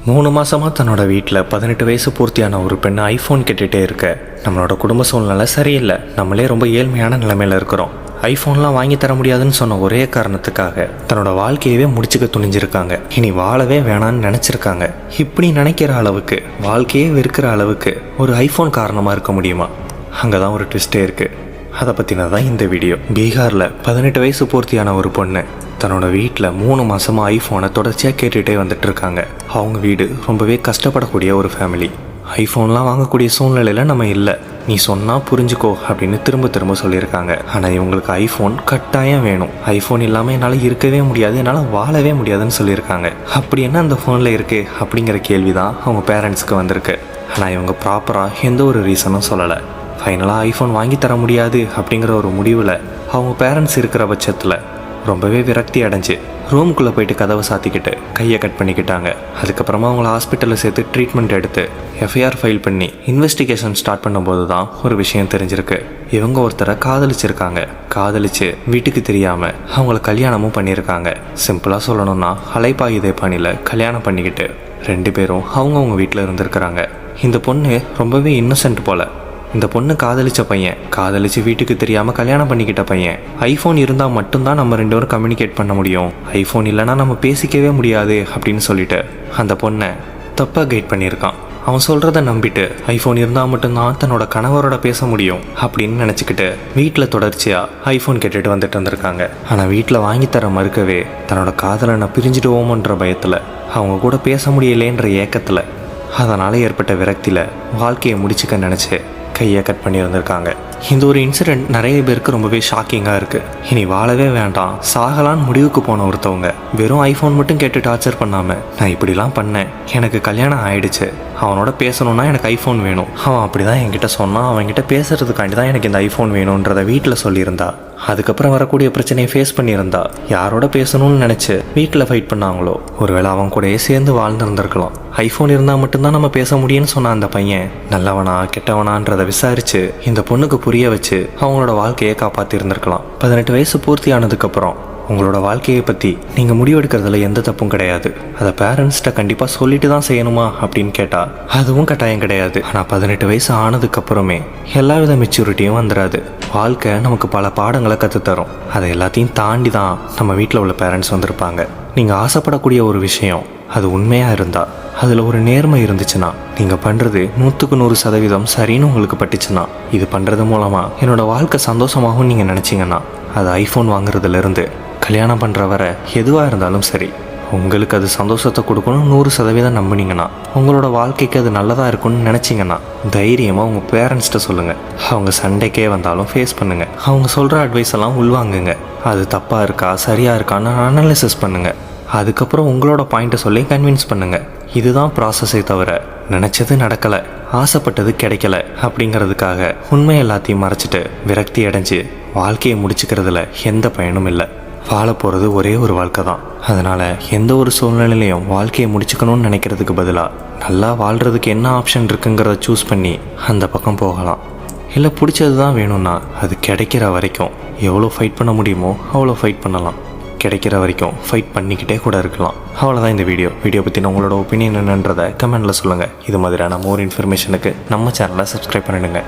3 மாதமாக தன்னோட வீட்டில் 18 வயசு பூர்த்தியான ஒரு பெண் ஐஃபோன் கேட்டுகிட்டே இருக்க. நம்மளோட குடும்ப சூழ்நிலை சரியில்லை, நம்மளே ரொம்ப ஏழ்மையான நிலைமையில் இருக்கிறோம். ஐஃபோன்லாம் வாங்கி தர முடியாதுன்னு சொன்ன ஒரே காரணத்துக்காக தன்னோட வாழ்க்கையவே முடிச்சுக்க துணிஞ்சிருக்காங்க. இனி வாழவே வேணான்னு நினச்சிருக்காங்க. இப்படி நினைக்கிற அளவுக்கு, வாழ்க்கையே வெறுக்கிற அளவுக்கு ஒரு ஐஃபோன் காரணமாக இருக்க முடியுமா? அங்கே தான் ஒரு ட்விஸ்டே இருக்குது. அதை பற்றினதான் இந்த வீடியோ. பீகாரில் 18 வயசு பூர்த்தியான ஒரு பொண்ணு தன்னோட வீட்டில் 3 மாதமாக ஐஃபோனை தொடர்ச்சியாக கேட்டுகிட்டே வந்துட்டு இருக்காங்க. அவங்க வீடு ரொம்பவே கஷ்டப்படக்கூடிய ஒரு ஃபேமிலி. ஐஃபோன்லாம் வாங்கக்கூடிய சூழ்நிலையில் நம்ம இல்லை, நீ சொன்னால் புரிஞ்சுக்கோ அப்படின்னு திரும்ப திரும்ப சொல்லியிருக்காங்க. ஆனால் இவங்களுக்கு ஐஃபோன் கட்டாயம் வேணும். ஐஃபோன் இல்லாமல் என்னால் இருக்கவே முடியாது, என்னால் வாழவே முடியாதுன்னு சொல்லியிருக்காங்க. அப்படி என்ன அந்த ஃபோனில் இருக்குது அப்படிங்கிற கேள்வி தான் அவங்க பேரண்ட்ஸுக்கு வந்திருக்கு. ஆனால் இவங்க ப்ராப்பராக எந்த ஒரு ரீசனும் சொல்லலை. ஃபைனலாக ஐஃபோன் வாங்கி தர முடியாது அப்படிங்கிற ஒரு முடிவில் அவங்க பேரண்ட்ஸ் இருக்கிற பட்சத்தில் ரொம்பவே விரக்தி அடைஞ்சு ரூமுக்குள்ளே போயிட்டு கதவை சாத்திக்கிட்டு கையை கட் பண்ணிக்கிட்டாங்க. அதுக்கப்புறமா அவங்கள ஹாஸ்பிட்டலில் சேர்த்து ட்ரீட்மெண்ட் எடுத்து எஃப்ஐஆர் ஃபைல் பண்ணி இன்வெஸ்டிகேஷன் ஸ்டார்ட் பண்ணும்போது தான் ஒரு விஷயம் தெரிஞ்சிருக்கு. இவங்க ஒருத்தரை காதலிச்சிருக்காங்க. காதலிச்சு வீட்டுக்கு தெரியாமல் அவங்கள கல்யாணமும் பண்ணியிருக்காங்க. சிம்பிளாக சொல்லணும்னா அலைப்பாயுதே பாணியில் கல்யாணம் பண்ணிக்கிட்டு 2 பேரும் அவங்கவுங்க வீட்டில் இருந்திருக்கிறாங்க. இந்த பொண்ணு ரொம்பவே இன்னசென்ட் போல். இந்த பொண்ணு காதலிச்ச பையன், காதலிச்சு வீட்டுக்கு தெரியாமல் கல்யாணம் பண்ணிக்கிட்ட பையன். ஐஃபோன் இருந்தால் மட்டும்தான் நம்ம 2 பேரும் கம்யூனிகேட் பண்ண முடியும், ஐஃபோன் இல்லைனா நம்ம பேசிக்கவே முடியாது அப்படின்னு சொல்லிட்டு அந்த பொண்ணை தப்பாக கைட் பண்ணியிருக்கான். அவன் சொல்கிறத நம்பிட்டு ஐஃபோன் இருந்தால் மட்டும்தான் தன்னோட கணவரோட பேச முடியும் அப்படின்னு நினச்சிக்கிட்டு வீட்டில் தொடர்ச்சியாக ஐஃபோன் கேட்டுட்டு வந்துட்டு வந்திருக்காங்க. ஆனால் வீட்டில் வாங்கித்தர மறுக்கவே தன்னோட காதலனை பிரிஞ்சுடுவோமோன்ற பயத்தில், அவங்க கூட பேச முடியலேன்ற ஏக்கத்தில், அதனால் ஏற்பட்ட விரக்தியில் வாழ்க்கையை முடிச்சுக்க நினச்சி கையை கட் பண்ணி வந்திருக்காங்க. இந்த ஒரு இன்சிடெண்ட் நிறைய பேருக்கு ரொம்பவே ஷாக்கிங்காக இருக்குது. இனி வாழவே வேண்டாம், சாகலான்னு முடிவுக்கு போன ஒருத்தவங்க வெறும் ஐஃபோன் மட்டும் கேட்டு டார்ச்சர் பண்ணாமல், நான் இப்படிலாம் பண்ணேன், எனக்கு கல்யாணம் ஆயிடுச்சு, அவனோட பேசணுன்னா எனக்கு ஐஃபோன் வேணும், அவன் அப்படி தான் என்கிட்ட சொன்னான், அவன்கிட்ட பேசுறதுக்காண்டி தான் எனக்கு இந்த ஐஃபோன் வேணுன்றதை வீட்டில் சொல்லியிருந்தா, அதுக்கப்புறம் வரக்கூடிய பிரச்சனையை ஃபேஸ் பண்ணியிருந்தா, யாரோட பேசணும்னு நினச்சி வீட்டில் ஃபைட் பண்ணாங்களோ, ஒருவேளை அவன் கூடயே சேர்ந்து வாழ்ந்துருந்துருக்கலாம். ஐஃபோன் இருந்தால் மட்டும்தான் நம்ம பேச முடியும்னு சொன்ன அந்த பையன் நல்லவனா கெட்டவனான்றதை விசாரித்து இந்த பொண்ணுக்கு புரிய வச்சு அவங்களோட வாழ்க்கையை காப்பாற்றிருந்துருக்கலாம். 18 வயசு பூர்த்தி ஆனதுக்கப்புறம் உங்களோட வாழ்க்கையை பற்றி நீங்கள் முடிவெடுக்கிறதுல எந்த தப்பும் கிடையாது. அதை பேரண்ட்ஸ்கிட்ட கண்டிப்பாக சொல்லிட்டு தான் செய்யணுமா அப்படின்னு கேட்டால் அதுவும் கட்டாயம் கிடையாது. ஆனால் 18 வயசு ஆனதுக்கப்புறமே எல்லா வித மெச்சூரிட்டியும் வந்துடாது. வாழ்க்கை நமக்கு பல பாடங்களை கற்றுத்தரும். அதை எல்லாத்தையும் தாண்டி தான் நம்ம வீட்டில் உள்ள பேரண்ட்ஸ் வந்திருப்பாங்க. நீங்கள் ஆசைப்படக்கூடிய ஒரு விஷயம் அது உண்மையாக இருந்தால், அதில் ஒரு நேர்மை இருந்துச்சுன்னா, நீங்கள் பண்ணுறது 100க்கு 100% சரின்னு உங்களுக்கு பட்டுச்சுன்னா, இது பண்ணுறது மூலமாக என்னோடய வாழ்க்கை சந்தோஷமாகவும் நீங்கள் நினச்சிங்கன்னா, அது ஐஃபோன் வாங்குறதுலேருந்து கல்யாணம் பண்ணுற வரை எதுவாக இருந்தாலும் சரி, உங்களுக்கு அது சந்தோஷத்தை கொடுக்கணும் 100% நம்பினீங்கன்னா, உங்களோட வாழ்க்கைக்கு அது நல்லதாக இருக்குன்னு நினச்சிங்கன்னா, தைரியமாக உங்கள் பேரண்ட்ஸ்கிட்ட சொல்லுங்கள். அவங்க சண்டைக்கே வந்தாலும் ஃபேஸ் பண்ணுங்கள். அவங்க சொல்கிற அட்வைஸ் எல்லாம் உள்வாங்குங்க. அது தப்பாக இருக்கா சரியாக இருக்கான்னு அனலைசிஸ் பண்ணுங்கள். அதுக்கப்புறம் உங்களோட பாயிண்ட்டை சொல்லி கன்வின்ஸ் பண்ணுங்கள். இதுதான் ப்ராசஸே தவிர, நினச்சது நடக்கலை, ஆசைப்பட்டது கிடைக்கல அப்படிங்கிறதுக்காக உண்மை எல்லாத்தையும் மறைச்சிட்டு விரக்தி அடைஞ்சு வாழ்க்கையை முடிச்சுக்கிறதுல எந்த பயனும் இல்லை. வாழ போகிறது ஒரே ஒரு வாழ்க்கை தான். அதனால் எந்த ஒரு சூழ்நிலையிலையும் வாழ்க்கையை முடிச்சுக்கணும்னு நினைக்கிறதுக்கு பதிலாக நல்லா வாழ்கிறதுக்கு என்ன ஆப்ஷன் இருக்குங்கிறத சூஸ் பண்ணி அந்த பக்கம் போகலாம். இல்லை பிடிச்சது தான் வேணும்னா அது கிடைக்கிற வரைக்கும் எவ்வளோ ஃபைட் பண்ண முடியுமோ அவ்வளோ ஃபைட் பண்ணலாம். கிடைக்கிற வரைக்கும் ஃபைட் பண்ணிக்கிட்டே கூட இருக்கலாம். அவ்வளோதான் இந்த வீடியோ பற்றின உங்களோட ஒப்பீனியன் என்னன்றதை கமெண்டில் சொல்லுங்கள். இது மாதிரியான மோர் இன்ஃபர்மேஷனுக்கு நம்ம சேனலை சப்ஸ்கிரைப் பண்ணிடுங்க.